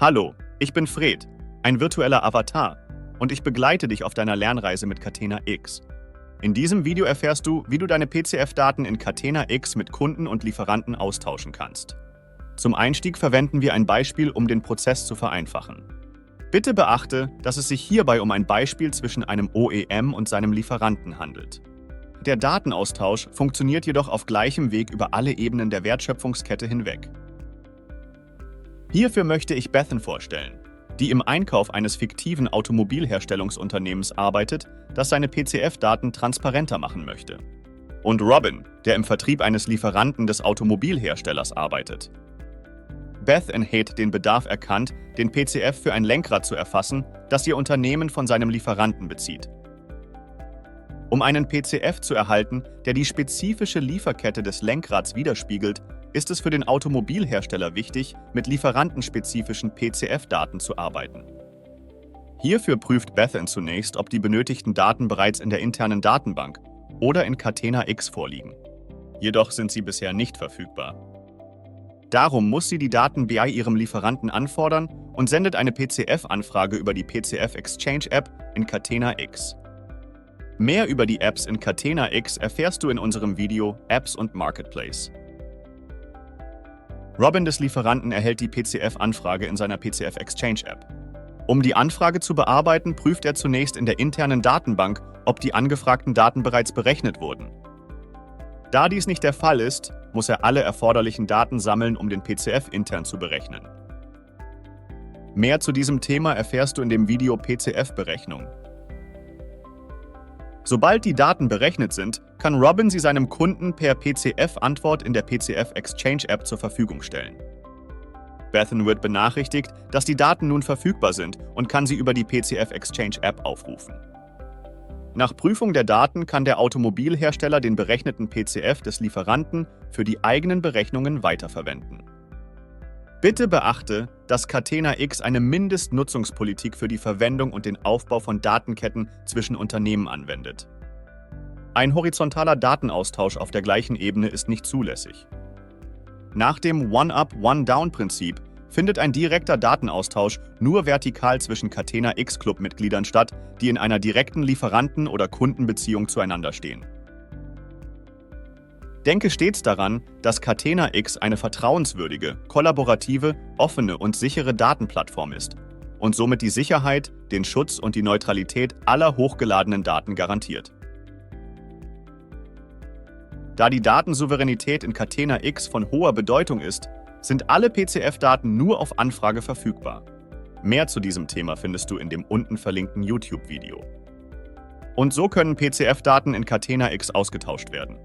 Hallo, ich bin Fred, ein virtueller Avatar, und ich begleite dich auf deiner Lernreise mit Catena X. In diesem Video erfährst du, wie du deine PCF-Daten in Catena X mit Kunden und Lieferanten austauschen kannst. Zum Einstieg verwenden wir ein Beispiel, um den Prozess zu vereinfachen. Bitte beachte, dass es sich hierbei um ein Beispiel zwischen einem OEM und seinem Lieferanten handelt. Der Datenaustausch funktioniert jedoch auf gleichem Weg über alle Ebenen der Wertschöpfungskette hinweg. Hierfür möchte ich Bethan vorstellen, die im Einkauf eines fiktiven Automobilherstellungsunternehmens arbeitet, das seine PCF-Daten transparenter machen möchte. Und Robin, der im Vertrieb eines Lieferanten des Automobilherstellers arbeitet. Bethan hat den Bedarf erkannt, den PCF für ein Lenkrad zu erfassen, das ihr Unternehmen von seinem Lieferanten bezieht. Um einen PCF zu erhalten, der die spezifische Lieferkette des Lenkrads widerspiegelt, ist es für den Automobilhersteller wichtig, mit lieferantenspezifischen PCF-Daten zu arbeiten. Hierfür prüft Bethan zunächst, ob die benötigten Daten bereits in der internen Datenbank oder in Catena X vorliegen. Jedoch sind sie bisher nicht verfügbar. Darum muss sie die Daten bei ihrem Lieferanten anfordern und sendet eine PCF-Anfrage über die PCF Exchange App in Catena X. Mehr über die Apps in Catena X erfährst du in unserem Video Apps und Marketplace. Robin des Lieferanten erhält die PCF-Anfrage in seiner PCF Exchange App. Um die Anfrage zu bearbeiten, prüft er zunächst in der internen Datenbank, ob die angefragten Daten bereits berechnet wurden. Da dies nicht der Fall ist, muss er alle erforderlichen Daten sammeln, um den PCF intern zu berechnen. Mehr zu diesem Thema erfährst du in dem Video PCF-Berechnung. Sobald die Daten berechnet sind, kann Robin sie seinem Kunden per PCF-Antwort in der PCF Exchange App zur Verfügung stellen. Bethan wird benachrichtigt, dass die Daten nun verfügbar sind und kann sie über die PCF Exchange App aufrufen. Nach Prüfung der Daten kann der Automobilhersteller den berechneten PCF des Lieferanten für die eigenen Berechnungen weiterverwenden. Bitte beachte, dass Catena X eine Mindestnutzungspolitik für die Verwendung und den Aufbau von Datenketten zwischen Unternehmen anwendet. Ein horizontaler Datenaustausch auf der gleichen Ebene ist nicht zulässig. Nach dem One-Up, One-Down-Prinzip findet ein direkter Datenaustausch nur vertikal zwischen Catena X-Club-Mitgliedern statt, die in einer direkten Lieferanten- oder Kundenbeziehung zueinander stehen. Denke stets daran, dass Catena X eine vertrauenswürdige, kollaborative, offene und sichere Datenplattform ist und somit die Sicherheit, den Schutz und die Neutralität aller hochgeladenen Daten garantiert. Da die Datensouveränität in Catena X von hoher Bedeutung ist, sind alle PCF-Daten nur auf Anfrage verfügbar. Mehr zu diesem Thema findest du in dem unten verlinkten YouTube-Video. Und so können PCF-Daten in Catena X ausgetauscht werden.